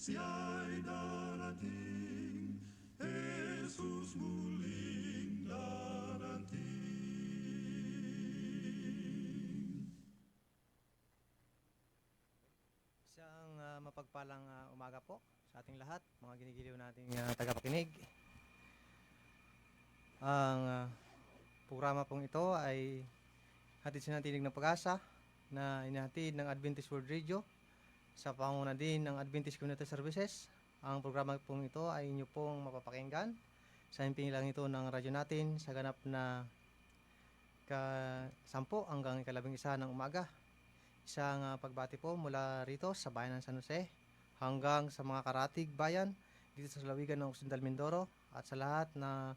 siya'y darating, Jesus muling darating. Isang mapagpalang umaga po sa ating lahat, mga ginigiliw nating tagapakinig. Ang programa pong ito ay hatid sinatinig ng pag-asa na inihatid ng Adventist World Radio sa pangunguna din ng Adventist Community Services. Ang programa pong ito ay inyo pong mapapakinggan sa imping lang ito ng radyo natin sa ganap na ka-10 hanggang 11 ng umaga. Isang pagbati po mula rito sa bayan ng San Jose hanggang sa mga karatig bayan dito sa lalawigan ng Occidental Mindoro at sa lahat na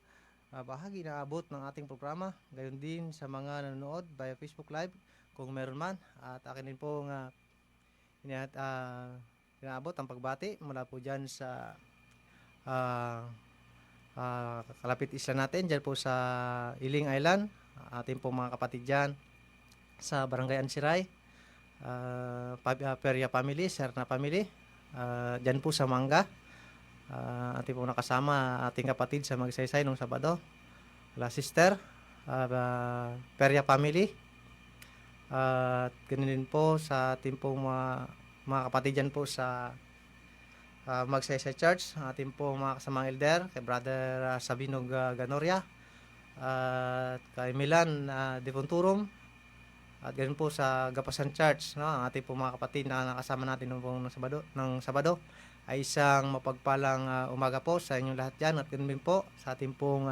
bahagi na abot ng ating programa, gayon din sa mga nanonood via Facebook Live kung meron man. At akin din po inaabot ang pagbati mula po dyan sa kalapit isla natin, dyan po sa Iling Island, ating po mga kapatid dyan sa Barangay Ansiray, Peria family, Serna family, dyan po sa Manga, ating po nakasama ating kapatid sa Magsaysay nung Sabado, La Sister, Peria family, at ganun din po sa ating po mga kapatid dyan po sa Magsaysay Church, ating po mga kasamang elder, kay Brother Sabinog Ganoria, at kay Milan Deponturum, at ganun po sa Gapasan Church, no? Ang ating po mga kapatid na nakasama natin ng Sabado ay isang mapagpalang umaga po sa inyong lahat dyan. At ganun din po sa ating pong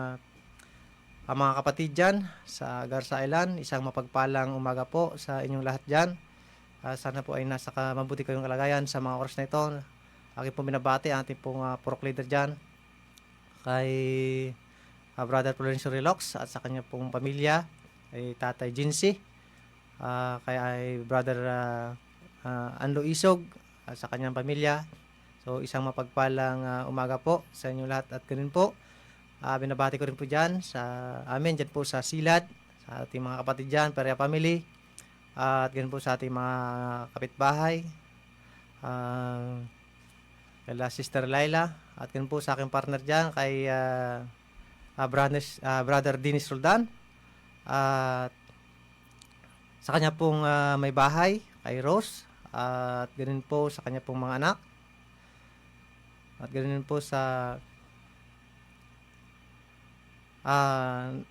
mga kapatid dyan sa Garza Island, isang mapagpalang umaga po sa inyong lahat dyan. Sana po ay nasa mabuti kayong kalagayan sa mga oras na ito. Aking pong binabati ang ating pong purok leader dyan kay Brother Florencio Relox at sa kanya pong pamilya, ay Tatay Jinsi, kay ay Brother Anlo Isog at sa kanyang pamilya. So isang mapagpalang umaga po sa inyong lahat. At ganun po, binabati ko rin po dyan sa amin, dyan po sa Silad, sa ating mga kapatid dyan, Perea family, at ganun po sa ating mga kapitbahay, kay Sister Laila, at ganun po sa aking partner dyan kay Brother Dennis Roldan, at sa kanya pong may bahay kay Rose, at ganun po sa kanya pong mga anak, at ganun po sa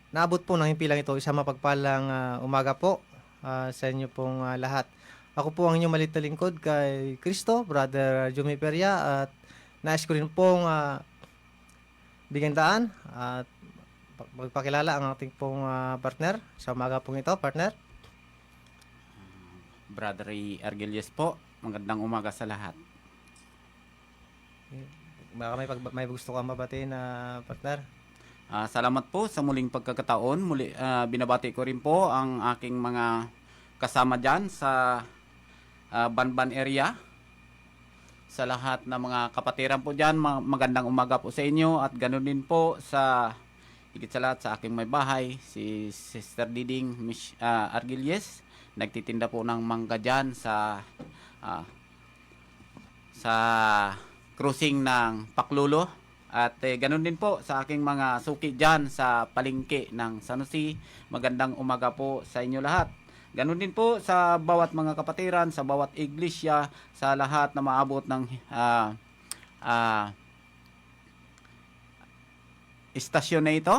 naabot po ng himpilang ito, isang mapagpalang umaga po sa inyo pong lahat. Ako po ang inyong maliit na lingkod kay Cristo, Brother Jumi Peria, at nais ko rin pong bigyan daan at magpakilala ang ating pong partner sa umaga pong ito. Partner, Brother Ray Argelius po. Magandang umaga sa lahat. baka may gusto kang mabatiin na partner. Salamat po sa muling pagkakataon. Binabati ko rin po ang aking mga kasama dyan sa Banban area. Sa lahat ng mga kapatiran po dyan, magandang umaga po sa inyo. At ganoon din po sa higit sa lahat sa aking may bahay, si Sister Diding Argelius. Nagtitinda po ng mangga dyan sa cruising ng Paklulo. At ganun din po sa aking mga suki dyan sa palengke ng San Jose. Magandang umaga po sa inyo lahat. Ganun din po sa bawat mga kapatiran, sa bawat iglesia, sa lahat na maabot ng istasyon na ito.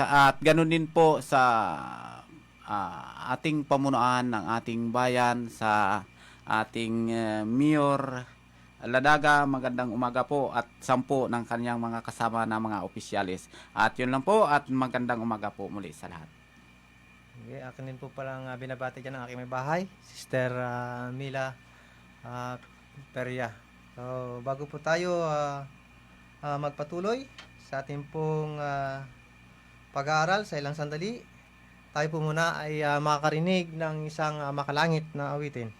At ganun din po sa ating pamunuan ng ating bayan, sa ating Mayor Ladaga. Magandang umaga po at 10 ng kanyang mga kasama na mga opisyalis. At yun lang po at magandang umaga po muli sa lahat. Okay, akin din po palang binabati dyan ang aking may bahay, Sister Mila Peria. So bago po tayo magpatuloy sa ating pong pag-aaral sa ilang sandali, tayo po muna ay makakarinig ng isang makalangit na awitin.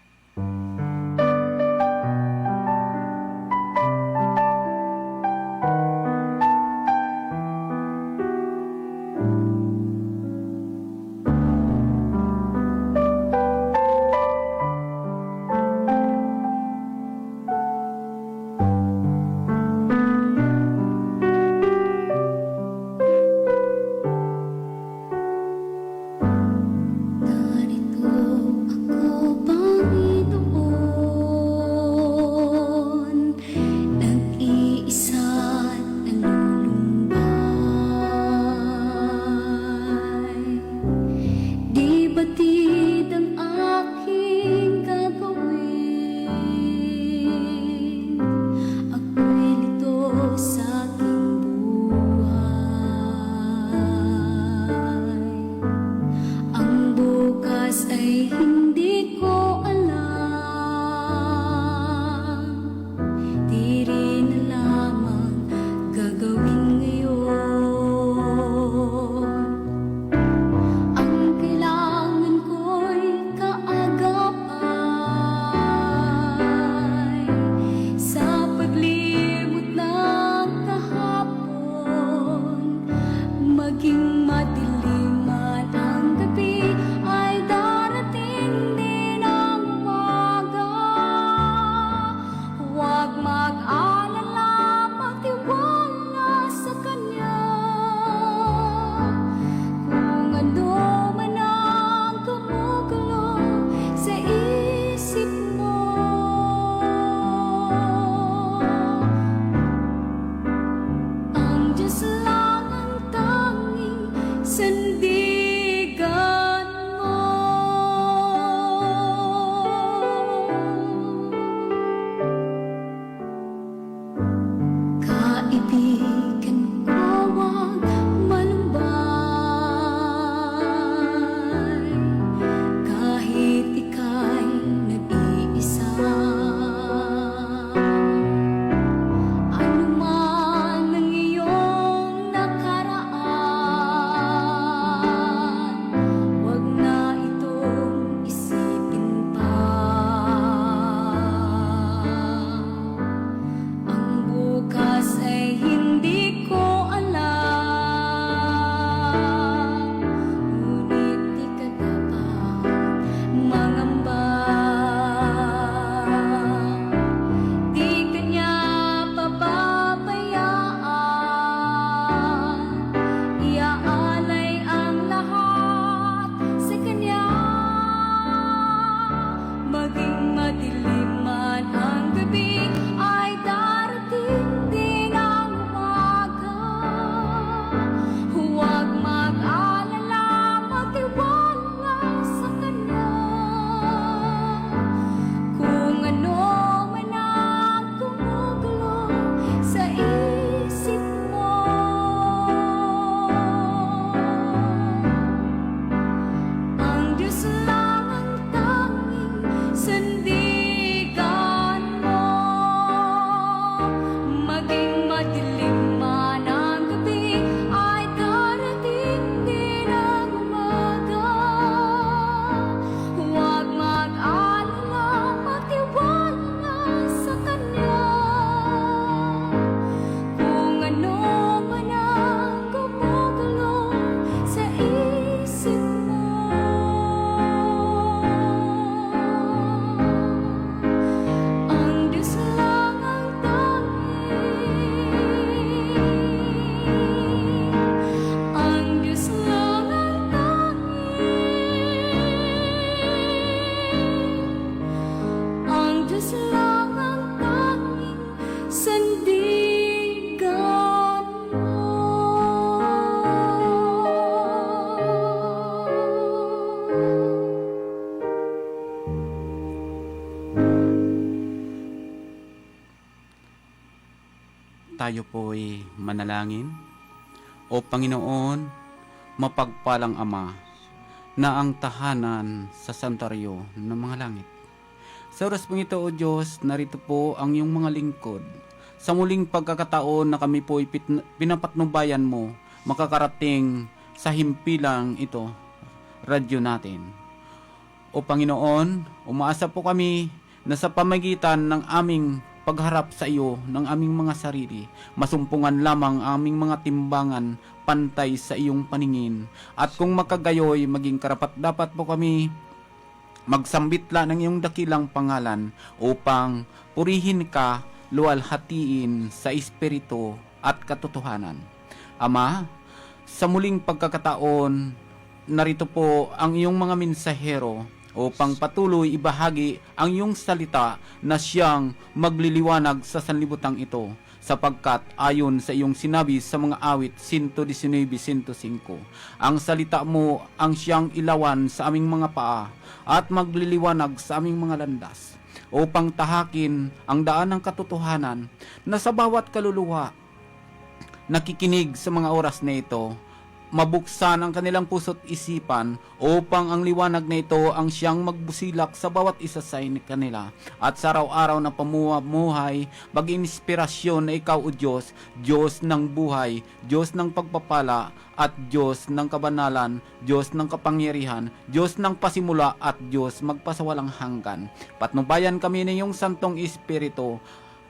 tayo po'y manalangin. O Panginoon, mapagpalang Ama, na ang tahanan sa santuaryo ng mga langit. Sa oras pong ito, O Diyos, narito po ang iyong mga lingkod. Sa muling pagkakataon na kami po'y pinapatnubayan mo, makakarating sa himpilang ito, radyo natin. O Panginoon, umaasa po kami na sa pamagitan ng aming pagharap sa iyo ng aming mga sarili, masumpungan lamang ang aming mga timbangan pantay sa iyong paningin. At kung makagayoy, maging karapat-dapat po kami magsambitla ng iyong dakilang pangalan upang purihin ka, luwalhatiin sa espiritu at katotohanan. Ama, sa muling pagkakataon, narito po ang iyong mga mensahero upang patuloy ibahagi ang iyong salita na siyang magliliwanag sa sanlibutan ito, sapagkat ayon sa iyong sinabi sa mga awit 119:105, ang salita mo ang siyang ilawan sa aming mga paa at magliliwanag sa aming mga landas, upang tahakin ang daan ng katotohanan na sa bawat kaluluwa nakikinig sa mga oras na ito, mabuksan ang kanilang puso't isipan upang ang liwanag na ito ang siyang magbusilak sa bawat isa sa kanila, at sa araw-araw na pamuhay maging inspirasyon na ikaw, O Diyos, Diyos ng buhay, Diyos ng pagpapala at Diyos ng kabanalan, Diyos ng kapangyarihan, Diyos ng pasimula at Diyos magpasawalang hanggan. Patnubayan kami ng iyong Santong Espiritu,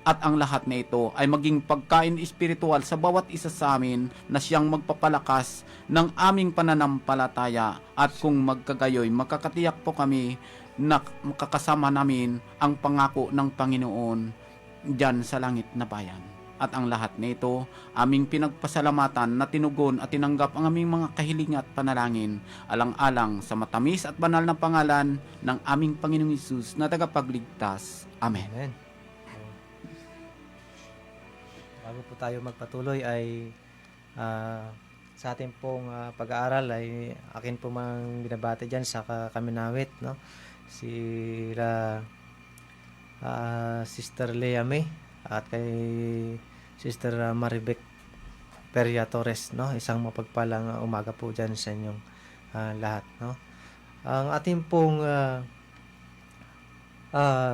at ang lahat na ito ay maging pagkain espiritual sa bawat isa sa amin na siyang magpapalakas ng aming pananampalataya, at kung magkagayoy, makakatiyak po kami na makakasama namin ang pangako ng Panginoon diyan sa langit na bayan. At ang lahat na ito, aming pinagpasalamatan na tinugon at tinanggap ang aming mga kahilingan at panalangin, alang-alang sa matamis at banal na pangalan ng aming Panginoong Hesus na tagapagligtas. Amen. Amen. Bago po tayo magpatuloy ay sa ating pong pag-aaral ay akin po mang binabati dyan sa Kaminawit, no? Sister Lea May at kay Sister Maribek Peria Torres, no? Isang mapagpalang umaga po dyan sa inyong lahat, no? Ang ating pong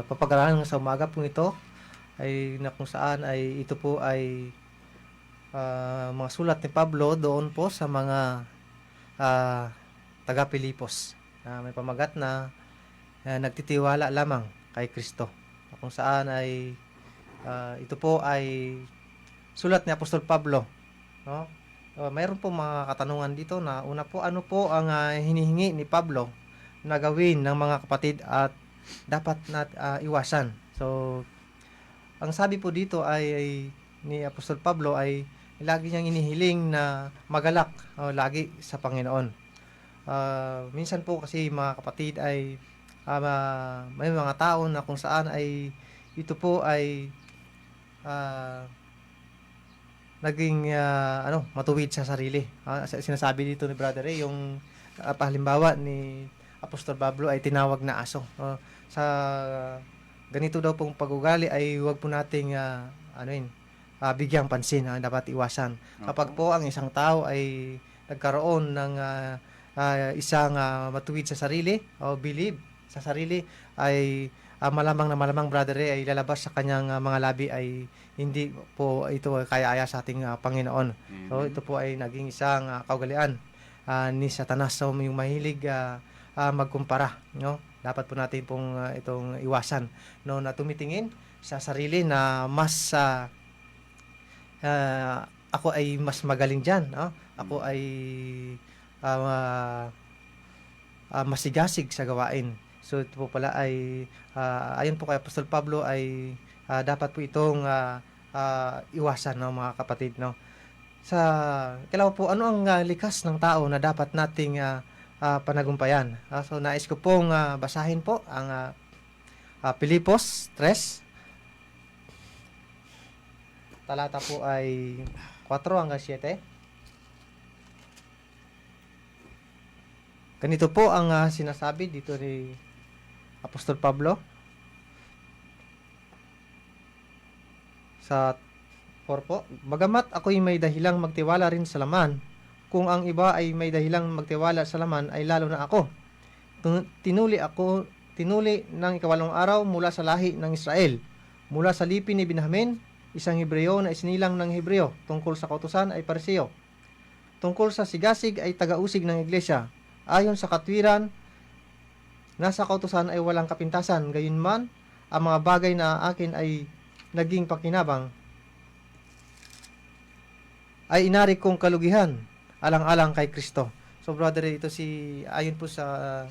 papag-aralan sa umaga pong ito ay na kung saan ay ito po ay mga sulat ni Pablo doon po sa mga taga-Pilipos. May pamagat na nagtitiwala lamang kay Kristo. Kung saan ay ito po ay sulat ni Apostol Pablo, no? Mayroon po mga katanungan dito na una po, ano po ang hinihingi ni Pablo na gawin ng mga kapatid at dapat na iwasan. So ang sabi po dito ay ni Apostol Pablo ay lagi niyang inihiling na magalak lagi sa Panginoon. Minsan po kasi mga kapatid ay may mga tao na kung saan ay ito po ay naging matuwid sa sarili. Sinasabi dito ni Brother Ray yung halimbawa ni Apostol Pablo ay tinawag na aso. Sa ganito daw pong pag-ugali ay huwag po nating bigyang pansin, dapat iwasan. Kapag po ang isang tao ay nagkaroon ng isang matuwid sa sarili o believe sa sarili, ay malamang Brother Ray, ay lalabas sa kanyang mga labi ay hindi po ito kaya-aya sa ating Panginoon. So ito po ay naging isang kaugalian ni Satanas. So yung mahilig magkumpara, no? Dapat po natin pong itong iwasan, no, na tumitingin sa sarili na mas ako ay mas magaling diyan, no? Ako ay masigasig sa gawain. So ito po pala ay ayon po kay Apostol Pablo ay dapat po itong iwasan, no, mga kapatid, no? Kailangan po ano ang likas ng tao na dapat nating panagumpayan. So nais ko pong basahin po ang Pilipos 3, talata po ay 4 hanggang 7. Ganito po ang sinasabi dito ni Apostol Pablo sa 4 po. Bagamat ako'y may dahilang magtiwala rin sa laman, kung ang iba ay may dahilang magtiwala sa laman ay lalo na ako. Tinuli ng ikawalong araw mula sa lahi ng Israel, mula sa lipi ni Benjamin, isang Hebreo na isinilang ng Hebreo, tungkol sa kautusan ay Pariseo. Tungkol sa sigasig ay tagausig ng iglesia. Ayon sa katwiran, nasa kautusan ay walang kapintasan, gayunman, ang mga bagay na akin ay naging pakinabang ay inari kong kalugihan alang-alang kay Kristo. So brother, ito ayon po sa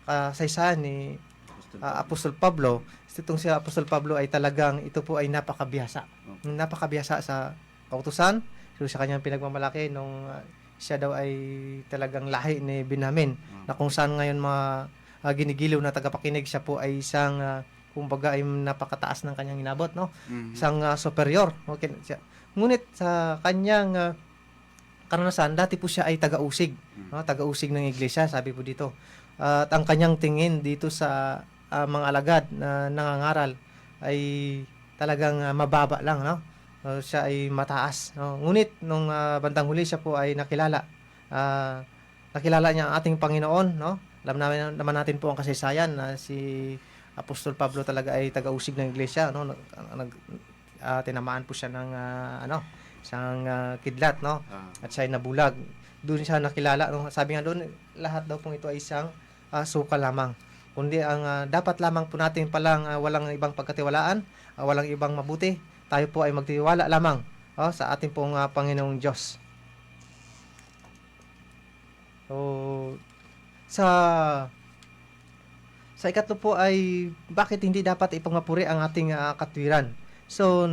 kasaysayan ni Apostol Pablo. Itong si Apostol Pablo ay talagang ito po ay napakabihasa. Napakabihasa sa kautusan. So sa kanyang pinagmamalaki nung siya daw ay talagang lahi ni Benjamin, na kung saan ngayon ginigiliw na tagapakinig, siya po ay isang kumbaga ay napakataas ng kanyang inabot, no? Isang superior. Okay. Ngunit sa kanyang karanasan, dati po siya ay taga-usig, no? Taga-usig ng iglesia, sabi po dito. At ang kanyang tingin dito sa mga alagad na nangangaral ay talagang mababa lang, no? Siya ay mataas, no? Ngunit nung bandang huli, siya po ay nakilala niya ang ating Panginoon, no? Alam naman natin po ang kasaysayan na si Apostol Pablo talaga ay taga-usig ng iglesia, no? Tinamaan po siya ng isang kidlat, no? At siya ay nabulag. Doon siya nakilala, no? Sabi nga doon, lahat daw pong ito ay isang suka lamang. Kundi ang dapat lamang po natin palang walang ibang pagkatiwalaan, walang ibang mabuti. Tayo po ay magtiwala lamang sa ating pong Panginoong Diyos. So, sa ikatlo po ay bakit hindi dapat ipangmapuri ang ating katwiran. So,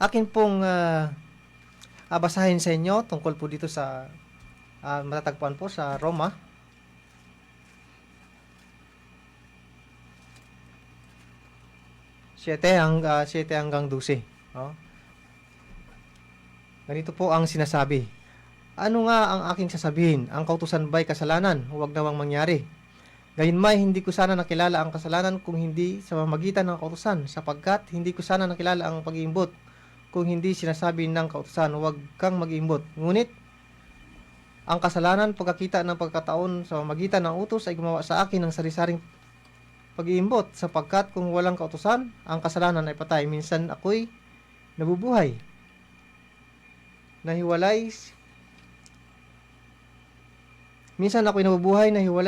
akin pong basahin sa inyo tungkol po dito sa matatagpuan po sa Roma. Siyete hanggang 12. Ganito po ang sinasabi. Ano nga ang aking sasabihin? Ang kautusan ba'y kasalanan? Huwag nawang mangyari. Gayunmay, hindi ko sana nakilala ang kasalanan kung hindi sa pamamagitan ng kautusan, sapagkat hindi ko sana nakilala ang pag-iimbot kung hindi sinasabi ng kautusan, huwag kang mag-iimbot. Ngunit, ang kasalanan, pagkakita ng pagkataon sa pamamagitan ng utos ay gumawa sa akin ng sari-saring pag-iimbot, sapagkat kung walang kautusan, ang kasalanan ay patay. Minsan ako'y nabubuhay, nahiwalay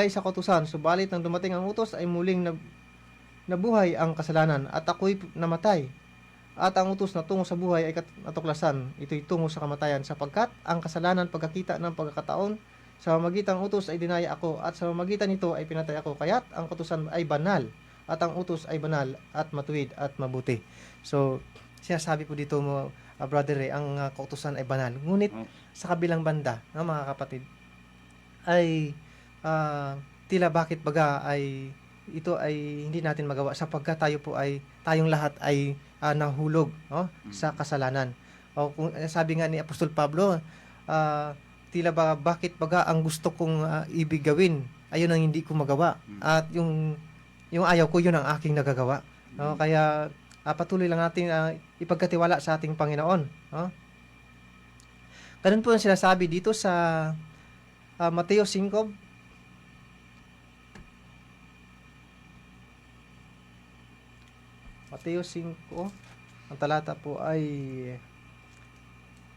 sa kautusan, subalit nang dumating ang utos ay muling nabuhay ang kasalanan, at ako'y namatay. At ang utos na tungo sa buhay ay natuklasan, ito'y tungo sa kamatayan, sapagkat ang kasalanan, pagkakita ng pagkakataon sa pamamagitan ng utos ay dinaya ako, at sa pamamagitan nito ay pinatay ako. Kaya't ang kautusan ay banal, at ang utos ay banal at matuwid at mabuti. So, sinasabi po dito mo, brother, ang kautusan ay banal. Ngunit sa kabilang banda, mga kapatid, ay tila bakit baga ay ito ay hindi natin magawa, sapagkat tayong lahat ay nahulog, no? Sa kasalanan. O kung sabi nga ni Apostol Pablo, tila ba bakit baga ang gusto kong ibig gawin, ayun ang hindi ko magawa, at yung ayaw ko, yun ang aking nagagawa, no? Kaya patuloy lang natin ipagkatiwala sa ating Panginoon, no? Ganun po ang sinasabi dito sa Mateo 5. Mateo 5, ang talata po ay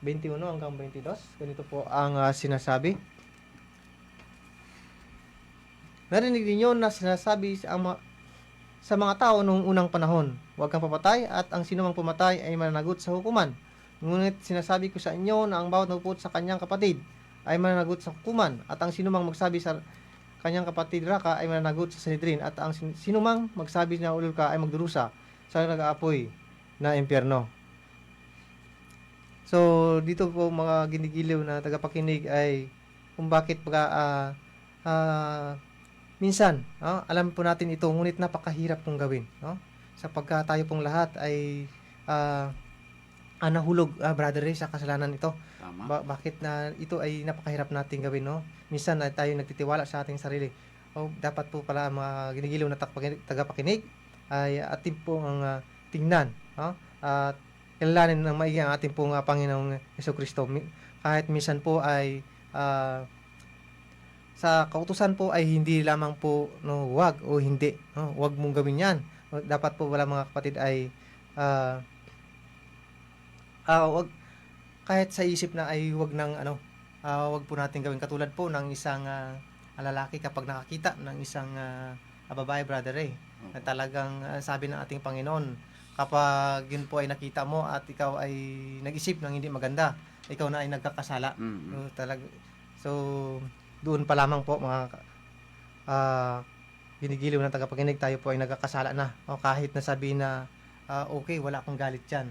21 hanggang 22. Ganito po ang sinasabi. Narinig niyo na sinasabi sa mga tao noong unang panahon, huwag kang papatay, at ang sinumang pumatay ay mananagot sa hukuman. Ngunit sinasabi ko sa inyo na ang bawat nagpuput sa kanyang kapatid ay mananagot sa hukuman, at ang sinumang magsabi sa kanyang kapatid raka ay mananagot sa Sanhedrin, at ang sinumang magsabi na ulol ka ay magdurusa sa nag-aapoy na impyerno. So, dito po mga ginigiliw na tagapakinig ay kung bakit minsan, alam po natin ito, ngunit napakahirap pong gawin, no? Sapagkat tayo pong lahat ay nahulog, brother Ray, sa kasalanan ito. Bakit na ito ay napakahirap natin gawin, no? Minsan ay tayo nagtitiwala sa ating sarili. Dapat po pala mga ginigiliw na tagapakinig ay atin po ang tingnan, no? At kilalanin ng maigi ang ating pong Panginoong Jesucristo. Kahit minsan po ay sa kautusan po ay hindi lamang po no, wag o hindi, no, wag mong gawin 'yan. Dapat po wala mga kapatid ay wag kahit sa isip na ay wag nang wag po natin gawin katulad po ng isang lalaki kapag nakakita ng isang babae, brother na talagang sabi ng ating Panginoon, kapag yun po ay nakita mo at ikaw ay nag-isip ng hindi maganda, ikaw na ay nagkakasala. So doon pa lamang po mga ginigiliw ng tagapakinig, tayo po ay nagkakasala na. O kahit na sabihin na okay, wala akong galit dyan.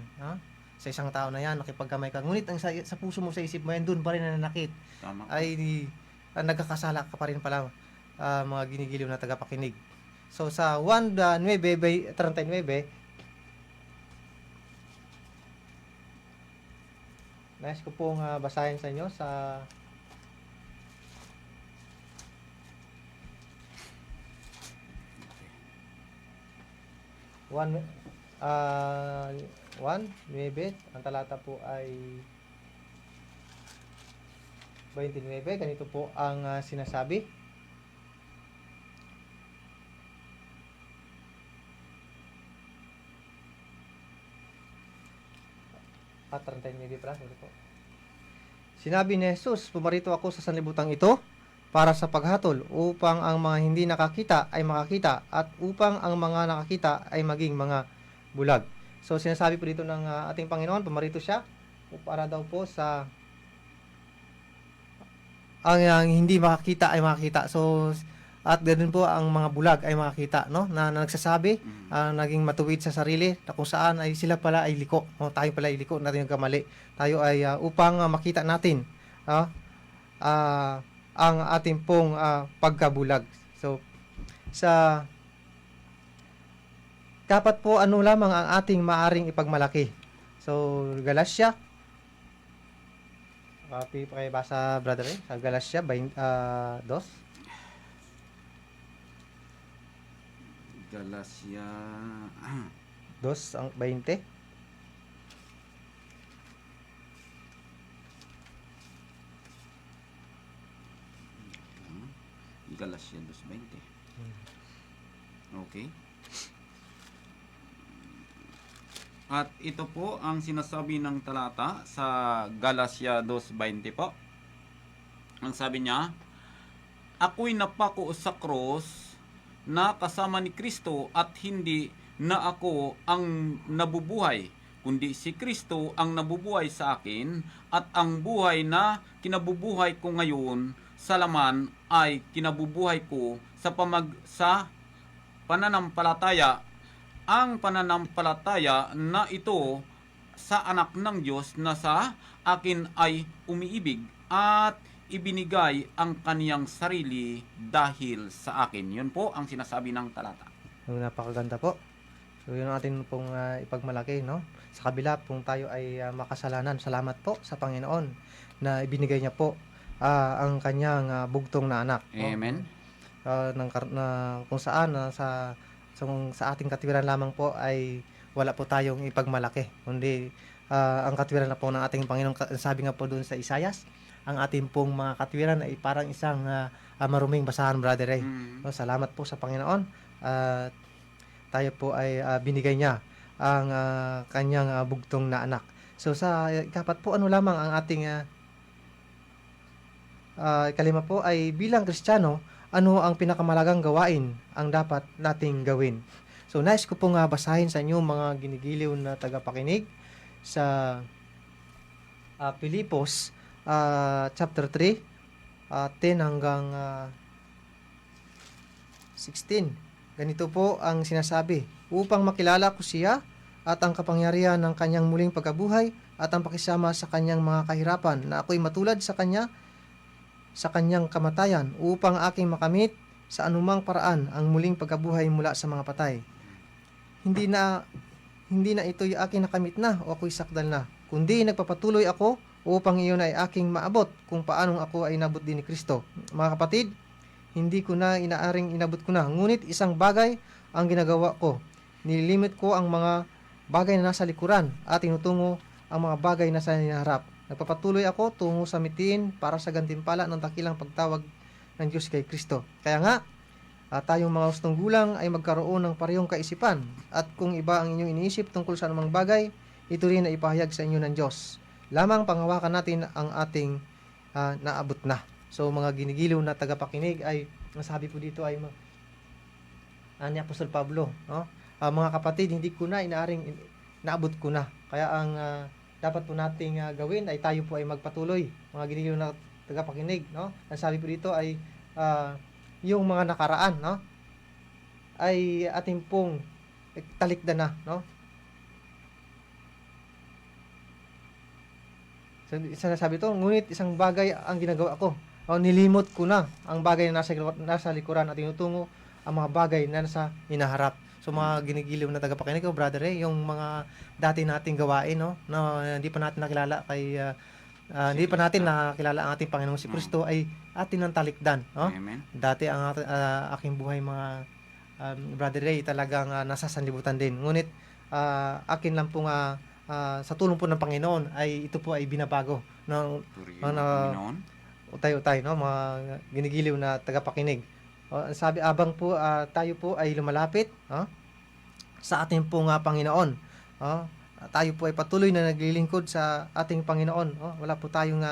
Sa isang tao na yan, nakipagkamay ka. Ngunit ang sa puso mo, sa isip mo yan, doon pa rin nananakit. Tama. Ay nagkakasala ka pa rin pala, mga ginigiliw na tagapakinig. So sa 1:9-39, nais ko pong basahin sa inyo sa 1:9, ang talata po ay 29. Ganito po ang sinasabi. At 39 pala, sorry po. Sinabi ni Jesus, pumarito ako sa sanlibutan ito para sa paghatol, upang ang mga hindi nakakita ay makakita, at upang ang mga nakakita ay maging mga bulag. So sinasabi po dito ng ating Panginoon, pumarito siya para daw po sa ang hindi makakita ay makakita. So at ganoon po ang mga bulag ay makakita, no? Na nagsasabi, naging matuwid sa sarili, na kung saan ay sila pala ay liko, no? Tayo pala ay liko, natin yung kamali. Tayo ay upang makita natin ang ating pong pagkabulag. So sa dapat po ano lamang ang ating maaring ipagmalaki. So Galatia, copy pa kayo basa, brother, sa Galatia 2. Galacia 2 ang 20. Galacia 2:20. Okay. At ito po ang sinasabi ng talata sa Galacia 2:20 po. Ang sabi niya, ako'y napako sa krus na kasama ni Kristo, at hindi na ako ang nabubuhay, kundi si Kristo ang nabubuhay sa akin, at ang buhay na kinabubuhay ko ngayon sa laman ay kinabubuhay ko sa pananampalataya, ang pananampalataya na ito sa anak ng Diyos na sa akin ay umiibig at ibinigay ang kaniyang sarili dahil sa akin. Yun po ang sinasabi ng talata. Napakaganda po. So yun ang atin pong ipagmalaki, no? Sa kabila kung tayo ay makasalanan, salamat po sa Panginoon na ibinigay niya po ang kanyang bugtong na anak. Amen. Kung saan sa ating katwiran lamang po ay wala po tayong ipagmalaki, kundi ang katwiran na po ng ating Panginoon. Sabi nga po doon sa Isayas, ang ating pong mga katwiran ay parang isang maruming basahan, brother. No, salamat po sa Panginoon. Tayo po ay binigay niya ang kanyang bugtong na anak. So sa ikapat po, ano lamang ang ating kalima po ay bilang Kristiyano, ano ang pinakamalagang gawain ang dapat nating gawin. So nais ko pong basahin sa inyo mga ginigiliw na tagapakinig sa Pilipos chapter 3, 10 hanggang 16. Ganito po ang sinasabi, upang makilala ko siya at ang kapangyarihan ng kanyang muling pagkabuhay at ang pakisama sa kanyang mga kahirapan, na ako'y matulad sa kanya sa kanyang kamatayan, upang aking makamit sa anumang paraan ang muling pagkabuhay mula sa mga patay. Hindi na ito'y aking nakamit na o ako'y sakdal na, kundi nagpapatuloy ako upang iyon ay aking maabot, kung paanong ako ay inabot din ni Kristo. Mga kapatid, hindi ko na inaaring inabot ko na, ngunit isang bagay ang ginagawa ko, nililimit ko ang mga bagay na nasa likuran at tinutungo ang mga bagay na sa hinaharap. Nagpapatuloy ako tungo sa mitiin para sa gantimpala ng dakilang pagtawag ng Diyos kay Kristo. Kaya nga, tayong mga hustong gulang ay magkaroon ng parehong kaisipan, at kung iba ang inyong iniisip tungkol sa anumang bagay, ito rin ay ipahayag sa inyo ng Diyos. Lamang panghawakan natin ang ating naabot na. So mga ginigiliw na tagapakinig, ay masabi po dito ay ni Apostol Pablo, no? Mga kapatid, hindi ko na inaaring naabot ko na. Kaya ang dapat po nating gawin ay tayo po ay magpatuloy, mga ginigiliw na tagapakinig, no? Ang sabi po dito ay yung mga nakaraan, no, ay ating pong talikdan na, no? So, sinasabi to, ngunit isang bagay ang ginagawa ko. Nilimot ko na ang bagay na nasa likuran at tinutungo ang mga bagay na nasa hinaharap. So mga ginigiliw na tagapakinig ko, brother, yung mga dati nating gawain, no, na hindi pa natin nakilala kay hindi pa natin nakilala ang ating Panginoong si Kristo, ay atin ang talikdan, no? Amen. Dati ang aking buhay, mga brother Ray, talagang nasa sanlibutan din. Ngunit akin lang pong sa tulong po ng Panginoon ay ito po ay binabago ng Panginoon. utay-utay, no, mga ginigiliw na tagapakinig. Sabi, abang po tayo po ay lumalapit, sa ating pong Panginoon, tayo po ay patuloy na naglilingkod sa ating Panginoon, wala po tayong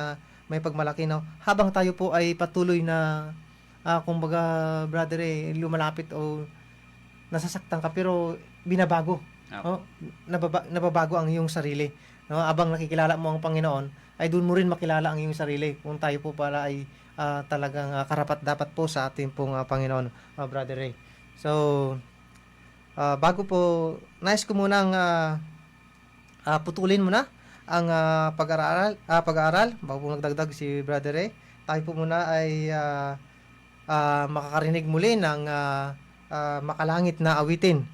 may pagmalaki, no, habang tayo po ay patuloy na kumbaga, brother, lumalapit o nasasaktan ka pero binabago, nababago ang iyong sarili, no? Abang nakikilala mo ang Panginoon, ay doon mo rin makilala ang iyong sarili kung tayo po pala ay talagang karapat dapat po sa ating pong Panginoon, brother Ray. So bago po, nais ko munang putulin muna ang pag-aaral bago po nagdagdag si brother Ray. Tayo po muna ay makakarinig muli ng makalangit na awitin.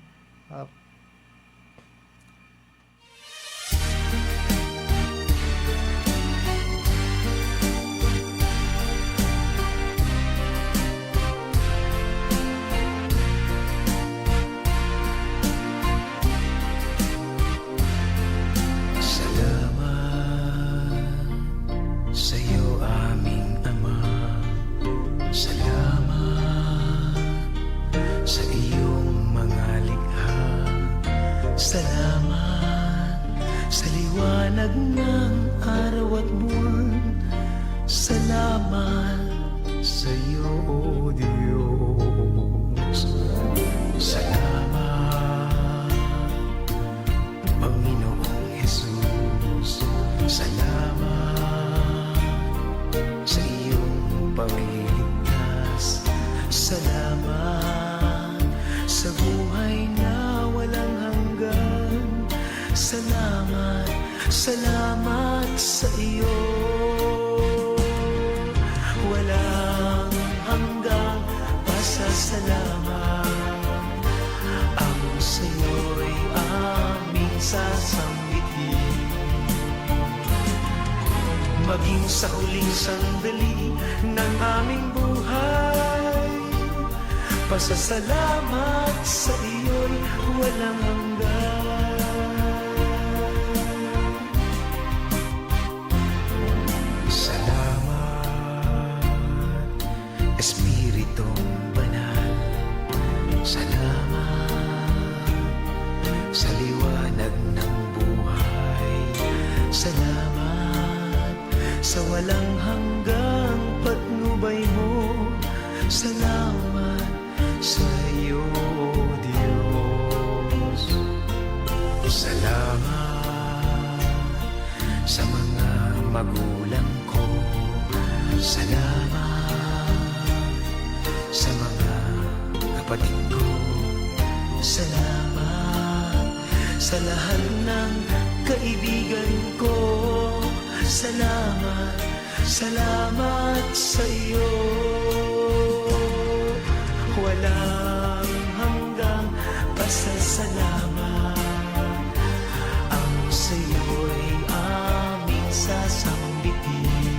Salamat sa liwanag ng araw at buwan. Salamat sa iyo, O Diyos. Salamat, Panginoong Jesus. Salamat sa iyong pagliligtas. Salamat sa buhay na walang hanggan. Salamat, salamat sa iyo. Walang hanggang pasasalamat. Ang sa iyo'y aming sasambitin. Maging sa huling sandali ng aming buhay, pasasalamat sa iyo'y walang hanggan. Espiritong banal, salamat sa liwanag ng buhay. Salamat sa walang hanggang patnubay mo. Salamat sa iyo, Diyos. Salamat sa mga magulang ko. Salamat sa mga kapatid ko. Salamat sa lahat ng kaibigan ko. Salamat, salamat sa iyo. Walang hanggang pasasalamat. Ang sa iyo'y aming sasambitin.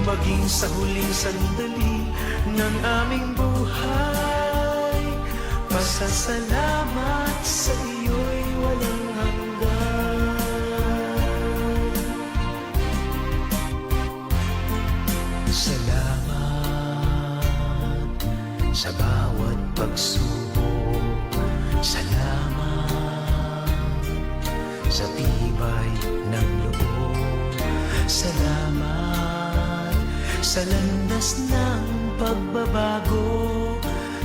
Maging sa huling sandali ng aming buhay, Pasasalamat sa iyo'y walang hanggan. Salamat sa bawat pagsubok. Salamat sa tibay ng loob. Salamat sa landas ng pagbabago.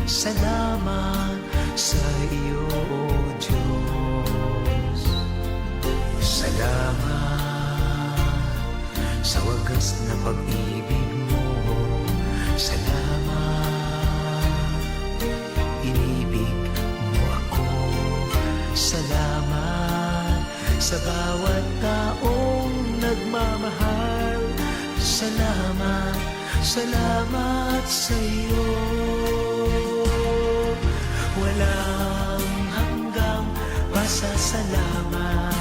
Salamat sa iyo, O Diyos. Salamat sa wagas na pag-ibig mo. Salamat, inibig mo ako. Salamat sa bawat taong nagmamahal. Salamat, salamat sa iyo. Walang hanggang pasasalamat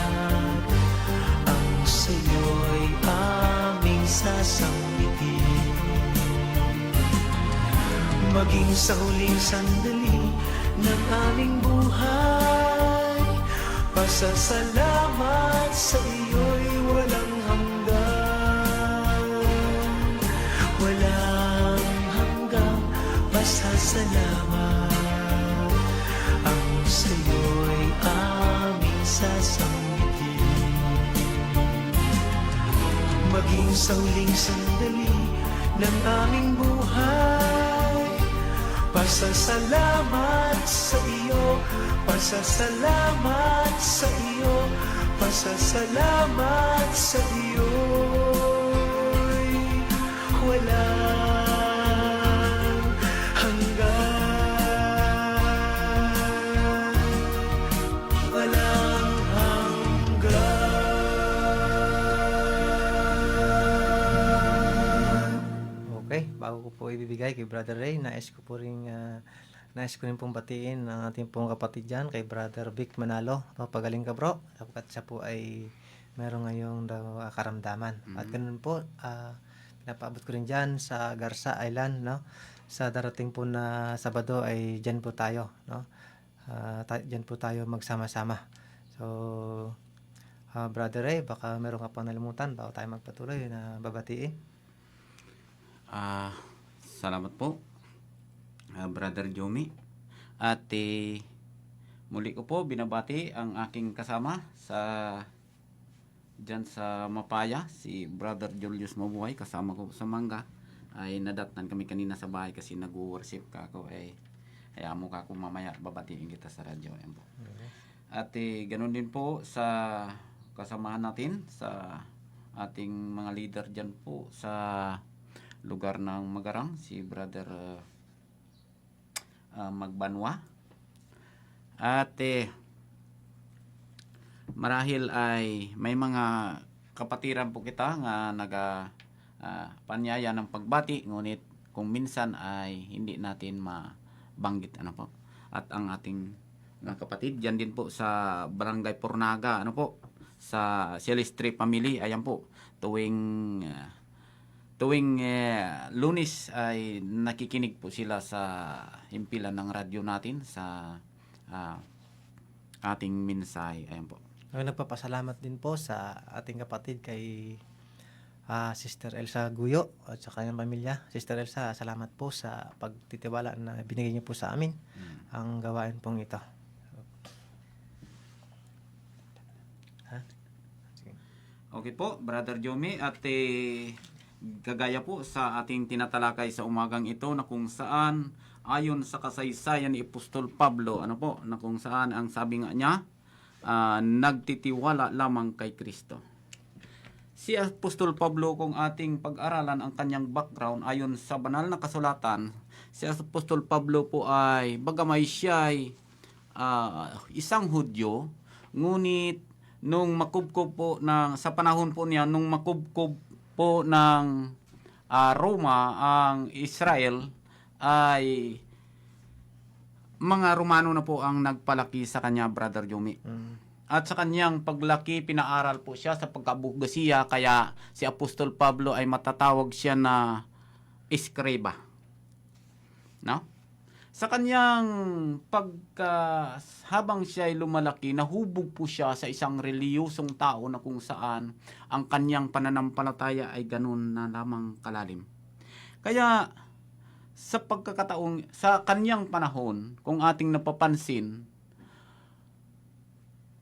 ang sa'yo'y aming sasangbitin. Maging sa huling sandali ng aming buhay, pasasalamat sa iyo'y walang hanggan. Walang hanggang pasasalamat ang sa'yo'y aming sasangbitin. Maging sa huling sandali ng aming buhay, pasasalamat sa iyo, pasasalamat sa iyo, pasasalamat sa iyo'y walang hanggan. Walang hanggan. Okay, bago ko po ibibigay kay Brother Ray, nais ko rin pong batiin ang ating pong kapatid dyan, kay Brother Vic Manalo. Pagaling ka, bro, sapagkat siya po ay meron ngayong karamdaman. At ganun po, pinapaabot ko rin dyan sa Garza Island, no? Sa darating po na Sabado ay dyan po tayo, no? Dyan po tayo magsama-sama. So, Brother Ray, baka meron ka pang nalimutan bago tayo magpatuloy na babatiin. Salamat po, Brother Jomi. At muli ko po binabati ang aking kasama dyan sa Mapaya, si Brother Julius Mabuhay, kasama ko sa Mangga. Ay nadatnan kami kanina sa bahay kasi nag-worship ka ako. Hayaan mo ka ako mamaya, babatiin kita sa radyo. Ayan po. At ganun din po sa kasamahan natin, sa ating mga leader dyan po sa lugar ng Magarang, si Brother Magbanwa. At marahil ay may mga kapatiran po kita nga panyaya ng pagbati, ngunit kung minsan ay hindi natin mabanggit, ano po. At ang ating mga kapatid diyan din po sa Barangay Pornaga, ano po, sa Celestri Family, ayan po, tuwing Lunes ay nakikinig po sila sa himpilan ng radyo natin sa ating mensahe. Ayan po. Nagpapasalamat din po sa ating kapatid kay Sister Elsa Guyo at sa kanyang pamilya. Sister Elsa, salamat po sa pagtitiwala na binigay niyo po sa amin ang gawain pong ito. Okay po, Brother Jomi, at gagaya po sa ating tinatalakay sa umagang ito na kung saan ayon sa kasaysayan ni Apostol Pablo, ano po, na kung saan ang sabi nga niya, nagtitiwala lamang kay Kristo. Si Apostol Pablo, kung ating pag-aralan ang kanyang background ayon sa banal na kasulatan, si Apostol Pablo po ay bagamay siya ay isang Hudyo, ngunit nung makubkob po sa panahon po niya, nung makubkob po ng Roma ang Israel, ay mga Romano na po ang nagpalaki sa kanya, Brother Jomi. At sa kanyang paglaki, pinaaral po siya sa pagkabugasiya, kaya si Apostol Pablo ay matatawag siya na eskreba. No? Sa kanyang habang siya ay lumalaki, nahubog po siya sa isang reliyosong tao na kung saan ang kanyang pananampalataya ay ganun na lamang kalalim. Kaya sa kanyang panahon, kung ating napapansin,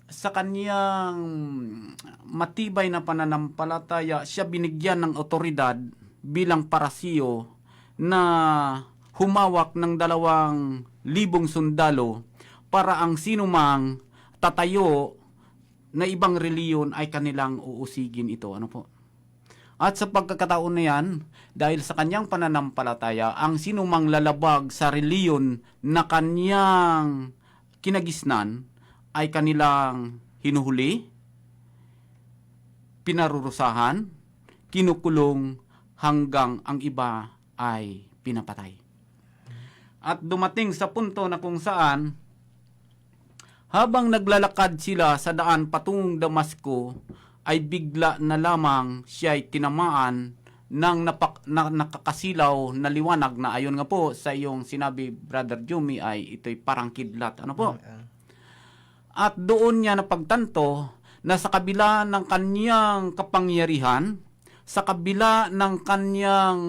sa kanyang matibay na pananampalataya, siya binigyan ng otoridad bilang parasiyo na humawak ng 2,000 sundalo para ang sinumang tatayo na ibang reliyon ay kanilang uusigin ito. Ano po? At sa pagkakataon na yan, dahil sa kanyang pananampalataya, ang sinumang lalabag sa reliyon na kanyang kinagisnan ay kanilang hinuhuli, pinarurusahan, kinukulong, hanggang ang iba ay pinapatay. At dumating sa punto na kung saan, habang naglalakad sila sa daan patungong Damasco, ay bigla na lamang siya ay tinamaan ng nakakasilaw na liwanag na ayon nga po sa iyong sinabi, Brother Jumi, ay ito'y parang kidlat. Ano po? At doon niya napagtanto na sa kabila ng kanyang kapangyarihan, sa kabila ng kanyang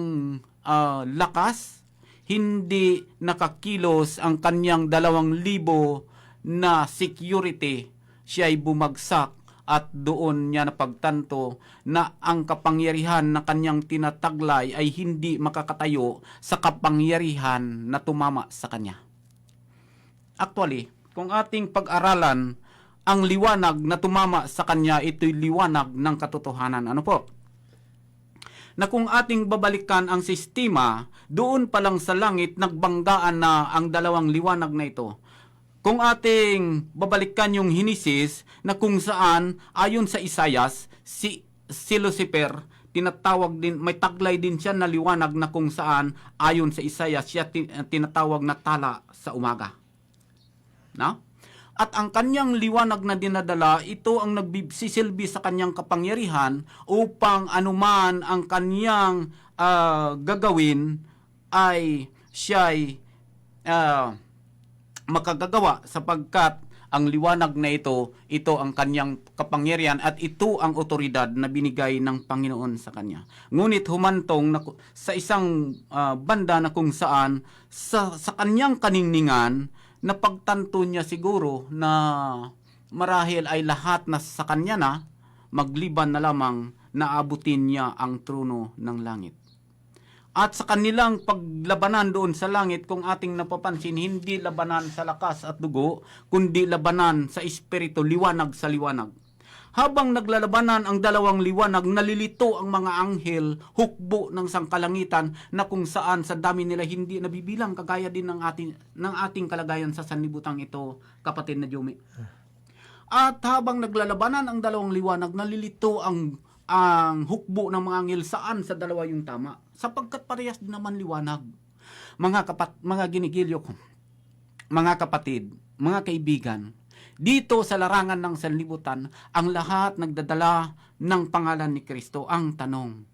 lakas, hindi nakakilos ang kanyang 2,000 na security. Siya ay bumagsak at doon niya napagtanto na ang kapangyarihan na kanyang tinataglay ay hindi makakatayo sa kapangyarihan na tumama sa kanya. Actually, kung ating pag-aralan ang liwanag na tumama sa kanya, ito'y liwanag ng katotohanan. Ano po? Na kung ating babalikan ang sistema, doon pa lang sa langit nagbanggaan na ang 2 liwanag na ito. Kung ating babalikan yung Henesis na kung saan ayon sa Isaias, si Lucifer tinatawag din, may taglay din siya na liwanag na kung saan ayon sa Isaias siya tinatawag na tala sa umaga. No? At ang kanyang liwanag na dinadala, ito ang nagsisilbi sa kanyang kapangyarihan upang anuman ang kanyang gagawin ay siya'y makagagawa sapagkat ang liwanag na ito ang kanyang kapangyarihan at ito ang otoridad na binigay ng Panginoon sa kanya. Ngunit humantong sa isang banda na kung saan sa kanyang kaningningan, napagtanto niya siguro na marahil ay lahat na sa kanya na, magliban na lamang naabutin niya ang trono ng langit. At sa kanilang paglabanan doon sa langit, kung ating napapansin, hindi labanan sa lakas at dugo, kundi labanan sa espiritu, liwanag sa liwanag. Habang naglalabanan ang 2 liwanag, nalilito ang mga anghel, hukbo ng sangkalangitan na kung saan sa dami nila hindi nabibilang, kagaya din ng ating kalagayan sa sanlibutan ito, kapatid na Jumi. At habang naglalabanan ang 2 liwanag, nalilito ang hukbo ng mga anghel saan sa 2 yung tama, sapagkat parehas din naman liwanag. Mga ginigilyo ko, mga kapatid, mga kaibigan, dito sa larangan ng sanlibutan, ang lahat nagdadala ng pangalan ni Kristo. Ang tanong,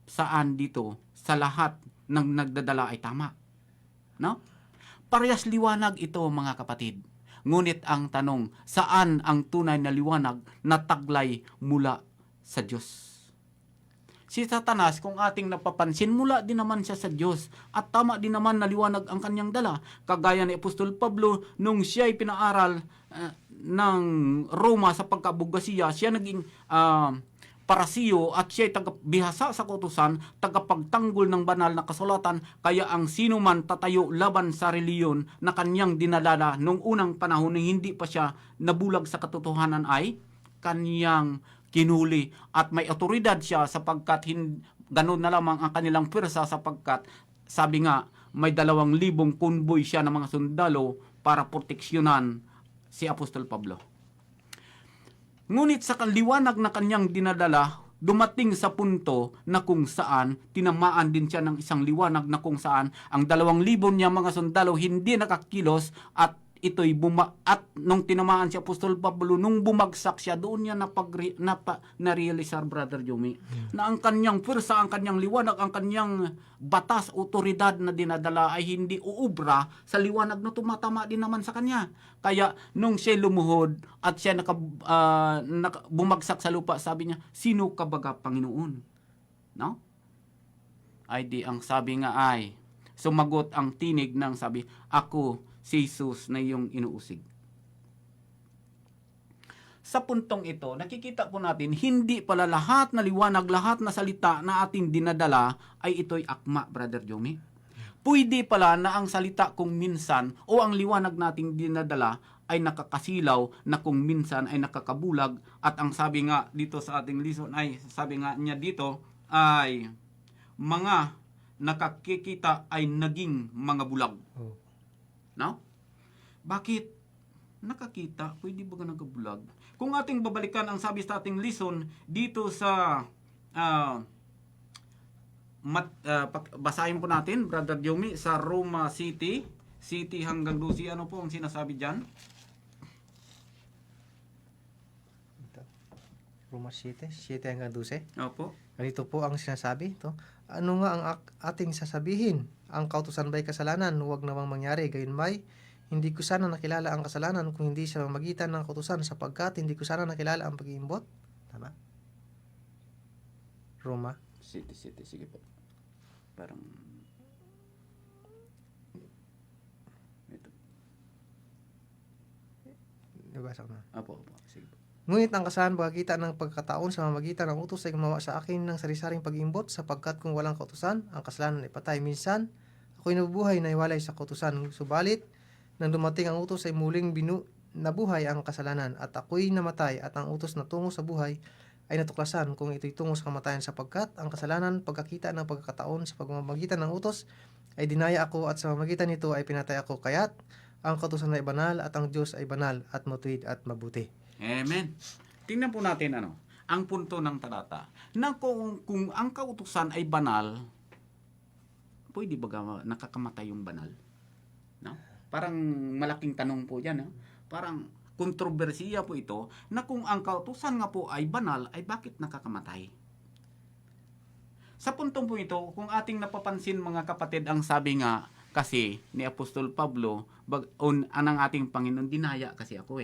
saan dito sa lahat ng nagdadala ay tama? No? Parehas liwanag ito, mga kapatid. Ngunit ang tanong, saan ang tunay na liwanag na taglay mula sa Diyos? Si Satanas, kung ating napapansin, mula din naman siya sa Diyos. At tama din naman na liwanag ang kanyang dala. Kagaya ni Apostol Pablo, nung siya ay pinaaral ng Roma sa pagkabugasiya, siya naging parasiyo at siya ay tagabihasa sa kautusan, tagapagtanggol ng banal na kasulatan. Kaya ang sino man tatayo laban sa reliyon na kanyang dinalala nung unang panahon na hindi pa siya nabulag sa katotohanan ay kanyang kinuli at may otoridad siya sapagkat ganun na lamang ang kanilang pwersa sapagkat sabi nga may 2,000 convoy siya ng mga sundalo para proteksyonan si Apostol Pablo. Ngunit sa liwanag na kanyang dinadala, dumating sa punto na kung saan tinamaan din siya ng isang liwanag na kung saan ang 2,000 niya mga sundalo hindi nakakilos at ito'y at nung tinamaan si Apostol Pablo, nung bumagsak siya, doon niya na-realisar, Brother Jumi, na ang kanyang pwersa, ang kanyang liwanag, ang kanyang batas, otoridad na dinadala ay hindi uubra sa liwanag na tumatama din naman sa kanya. Kaya nung siya lumuhod at siya bumagsak sa lupa, sabi niya, sino ka baga, Panginoon? No? Ay di ang sabi nga ay, sumagot ang tinig ng sabi, ako si Jesus na iyong inuusig. Sa puntong ito, nakikita po natin, hindi pala lahat na liwanag, lahat na salita na ating dinadala ay ito'y akma, Brother Jomi. Pwede pala na ang salita kung minsan o ang liwanag nating dinadala ay nakakasilaw, na kung minsan ay nakakabulag, at ang sabi nga dito sa ating lesson ay, sabi nga niya dito ay mga nakakikita ay naging mga bulag. Oh. No? Bakit? Nakakita, pwede ba ka nagabulag? Kung ating babalikan ang sabi sa ating lesson dito sa basahin po natin, Brother Jomi, sa Roma City hanggang 12, ano po ang sinasabi dyan? Roma 7 hanggang 12. Opo. Ganito po ang sinasabi. Ano nga ang ating sasabihin? Ang kautusan ba'y kasalanan? Huwag namang mangyari. Gayon ba'y hindi ko sana nakilala ang kasalanan kung hindi sa magitan ng kautusan, sapagkat hindi ko sana nakilala ang pag-iimbot. Tama? Roma. Sige po. Parang ito. Nabasa ko na. Opo. Sige po. Ngunit ang kasalanan pagkakita ng pagkataon sa mamagitan ng utos ay gumawa sa akin ng sari-saring pag-iimbot, sapagkat kung walang kautusan, ang kasalanan ay patay. Minsan, ako'y nabubuhay na iwalay sa kautusan. Subalit, nang dumating ang utos ay muling nabuhay ang kasalanan, at ako'y namatay, at ang utos na tungo sa buhay ay natuklasan kung ito'y tungo sa kamatayan, sapagkat ang kasalanan pagkakita ng pagkakataon sa pagmamagitan ng utos ay dinaya ako, at sa mamagitan nito ay pinatay ako. Kaya't ang kautusan ay banal, at ang Diyos ay banal at matuwid at mabuti. Amen. Tingnan po natin ang punto ng talata. Na kung ang kautusan ay banal, pwede ba nakakamatay yung banal? No? Parang malaking tanong po yan. Parang kontrobersiya po ito na kung ang kautusan nga po ay banal, ay bakit nakakamatay? Sa puntong po ito, kung ating napapansin mga kapatid, ang sabi nga kasi ni Apostol Pablo, anang ating Panginoon, dinaya kasi ako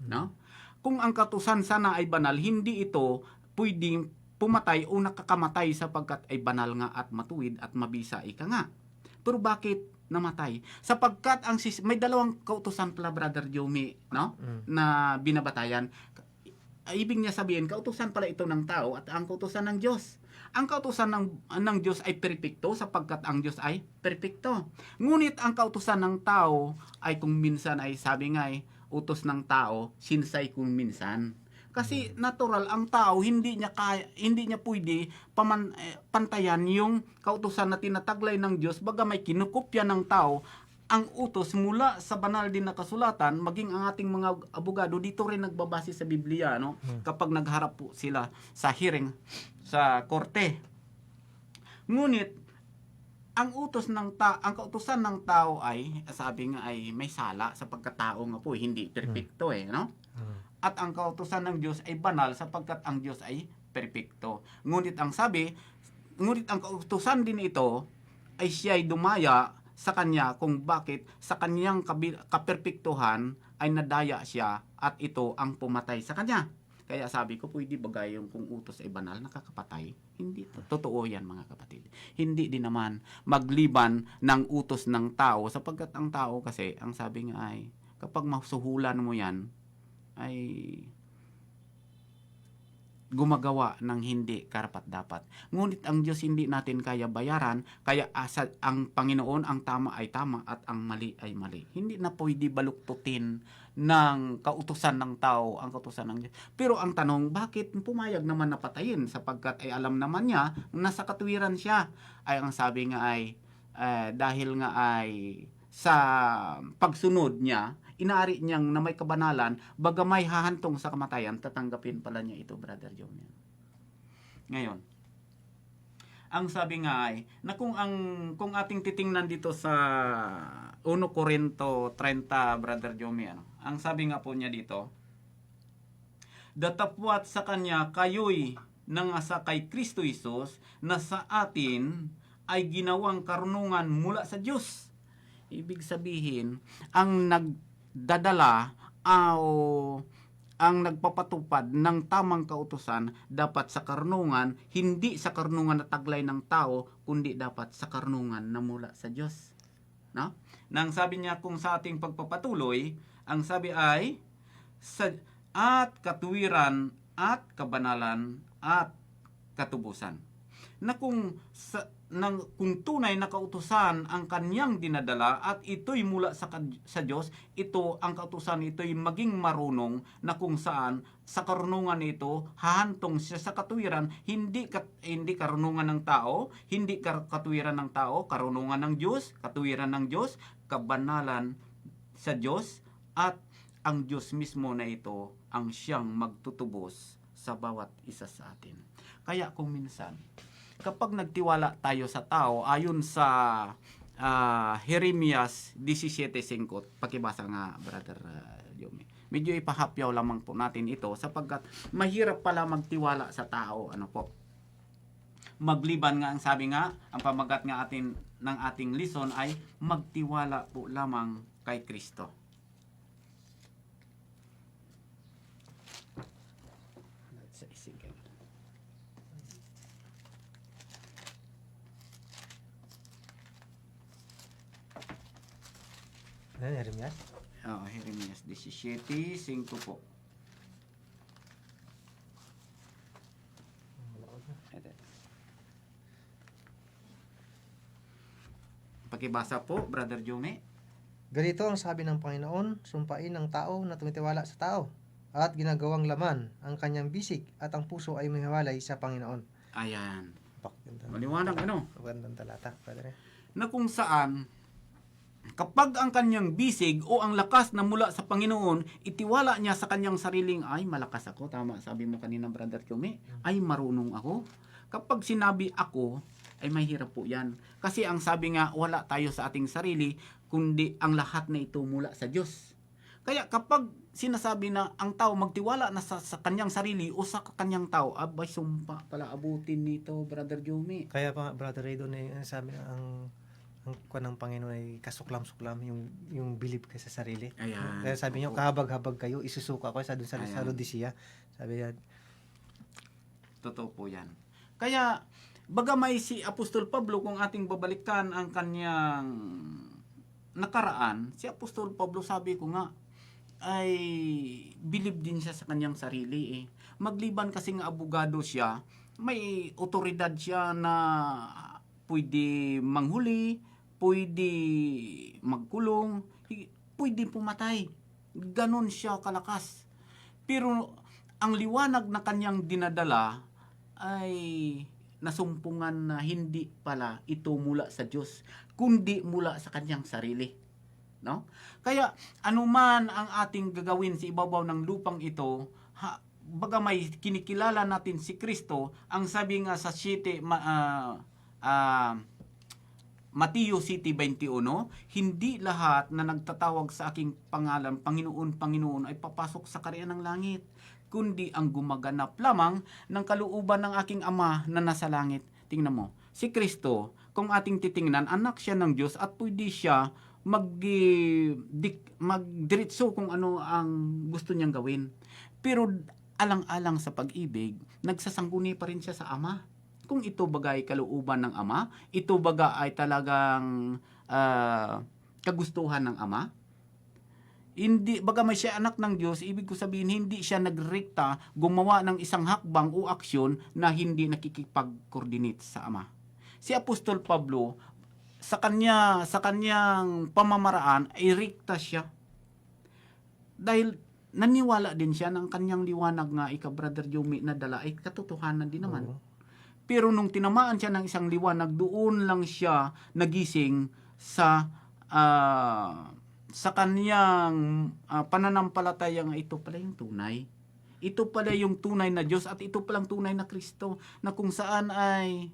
no? Kung ang kautusan sana ay banal, hindi ito pwedeng pumatay o nakakamatay sapagkat ay banal nga at matuwid at mabisa ika nga. Pero bakit namatay? Sapagkat may dalawang kautusan pala, Brother Jomi, no? Na binabatayan. Ibig niya sabihin, kautusan pala ito ng tao at ang kautusan ng Diyos. Ang kautusan ng Diyos ay perpekto sapagkat ang Diyos ay perpekto. Ngunit ang kautusan ng tao ay kung minsan ay sabi nga utos ng tao, sinsay kung minsan. Kasi natural ang tao, hindi niya pwede pantayan yung kautusan na tinataglay ng Diyos, baga may kinukopya ng tao ang utos mula sa banal din na kasulatan. Maging ang ating mga abogado dito rin nagbabase sa Biblia, no? Kapag nagharap po sila sa hearing sa korte. Ngunit ang kautusan ng tao ay, sabi nga ay may sala sa pagkatao nga po, hindi perpekto no? At ang kautusan ng Diyos ay banal sapagkat ang Diyos ay perpekto. Ngunit ang kautusan din ito ay siya ay dumaya sa kanya kung bakit sa kanyang kaperpektuhan ay nadaya siya at ito ang pumatay sa kanya. Kaya sabi ko, pwede bagay yung kung utos ay banal, nakakapatay? Hindi. Totoo yan mga kapatid. Hindi din naman magliban ng utos ng tao sapagkat ang tao kasi, ang sabi nga ay, kapag masuhulan mo yan, ay gumagawa ng hindi karapat-dapat. Ngunit ang Diyos hindi natin kaya bayaran, kaya ang Panginoon, ang tama ay tama at ang mali ay mali. Hindi na pwede baluktutin ng kautusan ng tao ang kautusan ng Diyos. Pero ang tanong, bakit pumayag naman na patayin? Sapagkat ay alam naman niya, nasa katuwiran siya. Ay ang sabi nga ay, dahil nga ay sa pagsunod niya, inaari niyang na may kabanalan, baga may hahantong sa kamatayan, tatanggapin pala niya ito, Brother John. Ngayon, ang sabi nga ay, na kung ating titingnan dito sa 1 Corinto 30, Brother Jomi, ano? Ang sabi nga po niya dito, datapwat sa kanya kayo'y nangasa kay Kristo Jesus na sa atin ay ginawang karunungan mula sa Diyos. Ibig sabihin, ang nagdadala o ang nagpapatupad ng tamang kautusan dapat sa karunungan, hindi sa karunungan na taglay ng tao, kundi dapat sa karunungan na mula sa Diyos. No? Nang sabi niya kung sa ating pagpapatuloy, ang sabi ay at katuwiran at kabanalan at katubusan. Na kung tunay na kautusan ang kanyang dinadala at ito'y mula sa Diyos, ito ang kautusan ito'y maging marunong na kung saan sa karunungan nito hahantong siya sa katuwiran, hindi karunungan ng tao, hindi katuwiran ng tao, karunungan ng Diyos, katuwiran ng Diyos, kabanalan sa Diyos, at ang Diyos mismo na ito ang siyang magtutubos sa bawat isa sa atin. Kaya kung minsan, kapag nagtiwala tayo sa tao, ayon sa Jeremias 17:5, pakibasa nga, Brother Yomi. Medyo ipahapyaw lamang po natin ito sapagkat mahirap pala magtiwala sa tao. Ano po? Magliban nga ang sabi nga, ang pamagat nga ng ating lesson ay magtiwala po lamang kay Kristo. Ano, Jeremias? Oo, Jeremias 17:5 po. Ito. Pakibasa po, Brother Jume. Ganito ang sabi ng Panginoon, sumpain ng tao na tumitiwala sa tao, at ginagawang laman ang kanyang bisig, at ang puso ay mahiwalay sa Panginoon. Ayan. Pakganda. Maliwanag ano? Magandang talata, Padre. Na kung saan, kapag ang kanyang bisig o ang lakas na mula sa Panginoon, itiwala niya sa kanyang sariling, ay malakas ako, tama sabi mo kanina, Brother Jume, ay marunong ako. Kapag sinabi ako, ay mahirap po yan. Kasi ang sabi nga, wala tayo sa ating sarili, kundi ang lahat na ito mula sa Diyos. Kaya kapag sinasabi na ang tao magtiwala na sa kanyang sarili o sa kanyang tao, abay sumpa pala abutin nito, Brother Jume. Kaya pa, Brother Ray, doon ay sabi ang kuwan ng Panginoon ay kasuklam-suklam yung believe ka sa sarili. Ayan. Kaya sabi niyo, kahabag-habag kayo, isusuka ko sa doon sa Ayan. Laodicea. Sabi niya, Totoo po yan. Kaya, bagamay si Apostol Pablo, kung ating babalikan ang kanyang nakaraan, si Apostol Pablo, sabi ko nga, ay believe din siya sa kanyang sarili. Magliban kasi nga abogado siya, may otoridad siya na pwede manghuli, pwede magkulong, pwede pumatay. Ganon siya kalakas. Pero ang liwanag na kanyang dinadala ay nasumpungan na hindi pala ito mula sa Diyos, kundi mula sa kanyang sarili. No? Kaya anuman ang ating gagawin sa ibabaw ng lupang ito, bagamay kinikilala natin si Kristo, ang sabi nga sa Mateo 7:21, hindi lahat na nagtatawag sa aking pangalan, Panginoon, Panginoon, ay papasok sa kaharian ng langit, kundi ang gumaganap lamang ng kalooban ng aking Ama na nasa langit. Tingnan mo, si Kristo, kung ating titingnan, anak siya ng Diyos at pwede siya magdiretso kung ano ang gusto niyang gawin. Pero alang-alang sa pag-ibig, nagsasangguni pa rin siya sa Ama. Kung ito bagay kalooban ng Ama, ito baga ay talagang kagustuhan ng Ama, hindi, baga may siya anak ng Diyos, ibig ko sabihin, hindi siya nagrekta gumawa ng isang hakbang o aksyon na hindi nakikipag-coordinate sa Ama. Si Apostol Pablo, sa kanyang pamamaraan, ay rekta siya. Dahil naniwala din siya ng kanyang liwanag nga, Brother Jumi, na dala ay katotohanan din naman. Pero nung tinamaan siya ng isang liwanag, doon lang siya nagising sa kanyang pananampalataya nga ito pala yung tunay. Ito pala yung tunay na Diyos at ito palang tunay na Kristo, na kung saan ay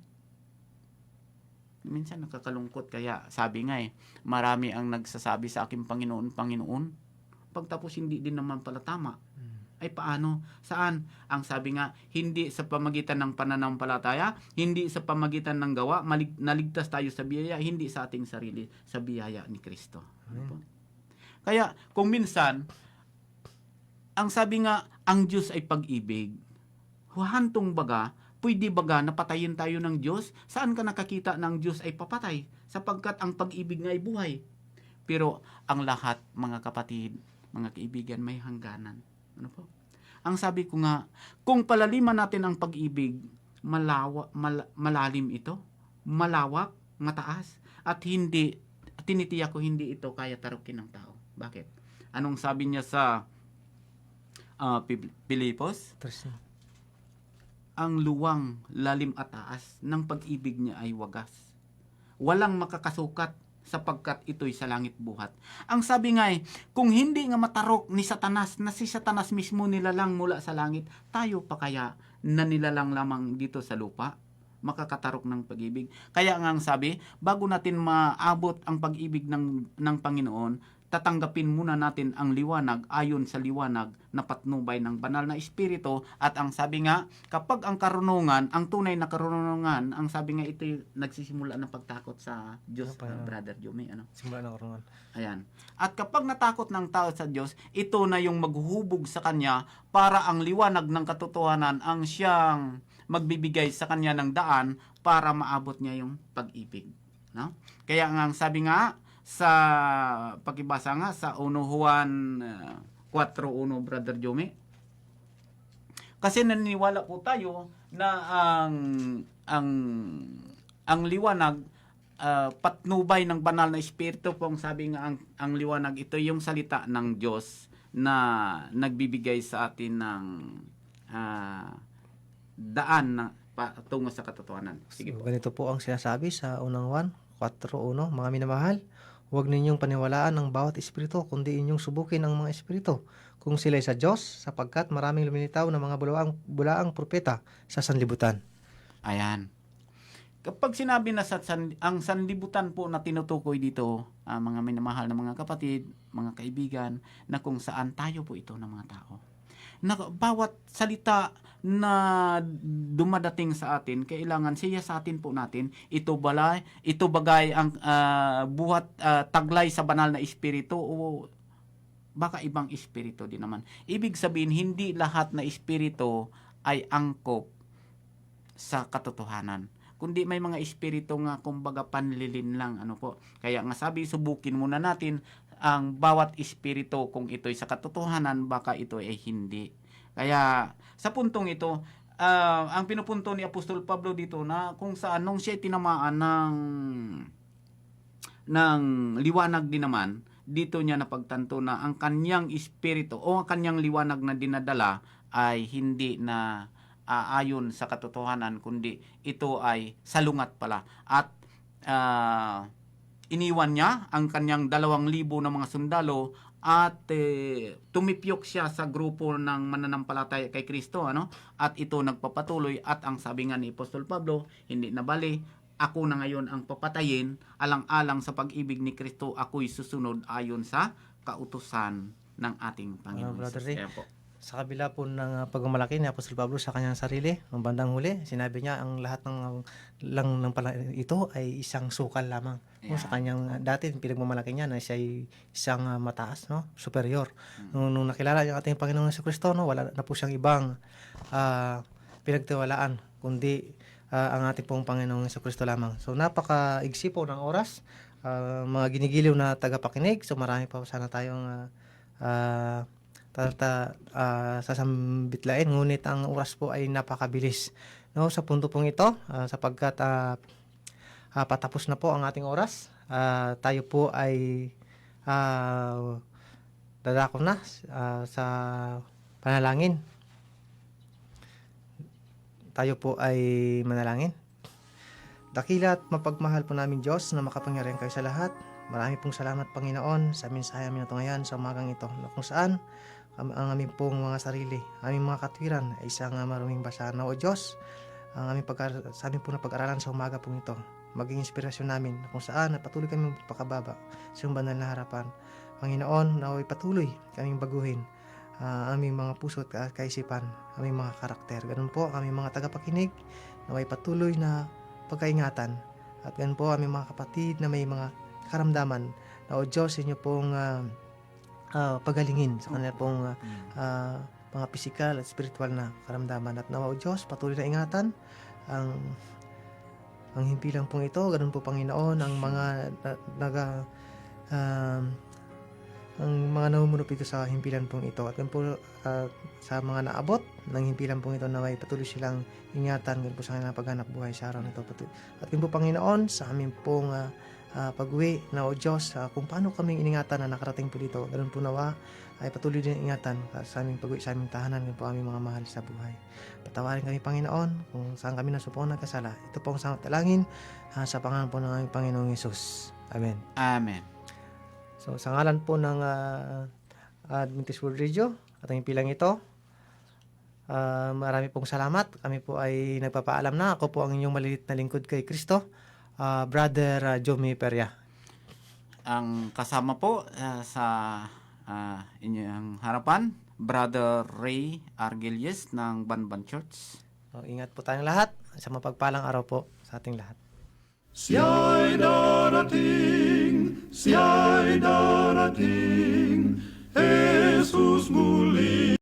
Minsan nakakalungkot, kaya sabi nga marami ang nagsasabi sa akin, Panginoon, Panginoon, pagtapos hindi din naman pala tama. Ay paano? Saan? Ang sabi nga, hindi sa pamagitan ng pananampalataya, hindi sa pamagitan ng gawa, naligtas tayo sa biyaya, hindi sa ating sarili, sa biyaya ni Kristo. Ano po? Kaya kung minsan, ang sabi nga, ang Diyos ay pag-ibig. Hantong baga, pwede baga napatayin tayo ng Diyos? Saan ka nakakita ng Diyos ay papatay? Sapagkat ang pag-ibig nga ay buhay. Pero ang lahat, mga kapatid, mga kaibigan, may hangganan. Ano po? Ang sabi ko nga, kung palaliman natin ang pag-ibig, malalim ito, malawak, mataas, at hindi, tinitiyak ko hindi ito kaya tarukin ng tao. Bakit? Anong sabi niya sa Pilipos? Ang luwang, lalim at taas ng pag-ibig niya ay wagas. Walang makakasukat sapagkat ito'y sa langit buhat. Ang sabi nga kung hindi nga matarok ni Satanas, na si Satanas mismo nilalang mula sa langit, tayo pa kaya na nilalang lamang dito sa lupa? Makakatarok ng pag-ibig. Kaya nga ang sabi, bago natin maabot ang pag-ibig ng Panginoon, tatanggapin muna natin ang liwanag ayon sa liwanag na patnubay ng banal na espiritu. At ang sabi nga, kapag ang karunungan, ang tunay na karunungan, ang sabi nga ito nagsisimula ng pagtakot sa Diyos, Brother Jomie. Simula ng karunungan. Ayan. At kapag natakot ng tao sa Diyos, ito na yung maghuhubog sa kanya para ang liwanag ng katotohanan ang siyang magbibigay sa kanya ng daan para maabot niya yung pag-ibig. No? Kaya nga ang sabi nga, sa pakibasa nga sa 1 Juan 4:1, Brother Jomie. Kasi naniniwala po tayo na ang liwanag patnubay ng banal na espiritu po. Ang sabi nga ang liwanag ito yung salita ng Diyos na nagbibigay sa atin ng daan na patungo sa katotohanan. Sige po. Ganito po ang sinasabi sa 1 Juan 4:1, mga minamahal, huwag ninyong paniwalaan ang bawat espiritu, kundi inyong subukin ang mga espiritu kung sila'y sa Diyos, sapagkat maraming lumilitaw na mga bulaang propeta sa sanlibutan. Ayan. Kapag sinabi na ang sanlibutan po na tinutukoy dito, mga minamahal na mga kapatid, mga kaibigan, na kung saan tayo po ito ng mga tao. Na bawat salita na dumadating sa atin, kailangan siya sa atin po natin, ito bagay ang buhat taglay sa banal na espiritu o baka ibang espiritu din naman. Ibig sabihin, hindi lahat na espiritu ay angkop sa katotohanan. Kundi may mga espiritu nga kumbaga panlilin lang. Ano po? Kaya nga sabi, subukin muna natin ang bawat espiritu kung ito'y sa katotohanan, baka ito ay hindi. Kaya sa puntong ito, ang pinupunto ni Apostol Pablo dito na kung saan nung siya tinamaan ng liwanag din naman, dito niya napagtanto na ang kanyang espiritu o ang kanyang liwanag na dinadala ay hindi na ayon sa katotohanan, kundi ito ay salungat pala. At iniwan niya ang kanyang 2,000 na mga sundalo at tumipyok siya sa grupo ng mananampalataya kay Kristo, at ito nagpapatuloy. At ang sabi nga ni Apostol Pablo, hindi na bali, ako na ngayon ang papatayin, alang-alang sa pag-ibig ni Kristo, ako'y susunod ayon sa kautusan ng ating Panginoon. Brother Ray, po. sa kabila po ng pagmamalaki ni Apostol Pablo sa kanyang sarili, ang bandang huli, sinabi niya ang lahat ng ito ay isang sukal lamang. Yeah. Sa kanyang dati pinagmamalaki niya na siya ay isang mataas, superior. Nung nakilala niya ating Panginoon Jesucristo, wala na po siyang ibang pinagtiwalaan kundi ang ating pong Panginoon Jesucristo lamang. So napaka-igsi po ng oras, mga ginigiliw na tagapakinig. So marami pa sana tayong sasambitlain, ngunit ang oras po ay napakabilis, sa punto pong ito, sapagkat patapos na po ang ating oras. Tayo po ay dadako na sa panalangin. Tayo po ay manalangin. Dakila at mapagmahal po namin Diyos na makapangyarihan kayo sa lahat, marami pong salamat, Panginoon, sa mensahe namin ito ngayon sa umagang ito, kung saan ang aming pong mga sarili, aming mga katwiran ay isang maruming basahan. O Diyos, sa amin pong na pag-aralan sa umaga pong ito, maging inspirasyon namin kung saan patuloy kami magpakababa sa iyong banal na harapan. Panginoon, naway patuloy kaming baguhin aming mga puso at kaisipan, aming mga karakter. Ganun po, aming mga tagapakinig, naway patuloy na pagkaingatan. At ganun po, aming mga kapatid na may mga karamdaman na o Diyos, inyo pong pagalingin sa kanila pong mga pisikal at spiritual na karamdaman. At nawa o Diyos, patuloy na ingatan ang himpilang pong ito. Ganun po, Panginoon, ang mga ang mga namumuno dito sa himpilan pong ito. At ganun po sa mga naabot ng himpilan pong ito, naway patuloy silang ingatan ganun po sa kanilang paghanap buhay sa araw nito. At ganun po, Panginoon, sa amin pong pag-uwi na o Diyos, kung paano kaming iningatan na nakarating po dito, ganun po nawa ay patuloy din ingatan sa aming pag-uwi sa aming tahanan, ganun po aming mga mahal sa buhay. Patawarin kami, Panginoon, kung saan kami nasupong nagkasala. Ito po ang samot talangin sa pangalan po ng aming Panginoong Yesus. Amen. Amen. So sa ngalan po ng Adventist World Radio at ang pilang ito, marami pong salamat. Kami po ay nagpapaalam na. Ako po ang inyong malilit na lingkod kay Kristo, Brother Jomi Peria. Ang kasama po sa inyong harapan, Brother Ray Argelius ng Banban Church. So, ingat po tayong lahat. Sa mapagpalang araw po sa ating lahat. Siya'y darating, Jesus muli.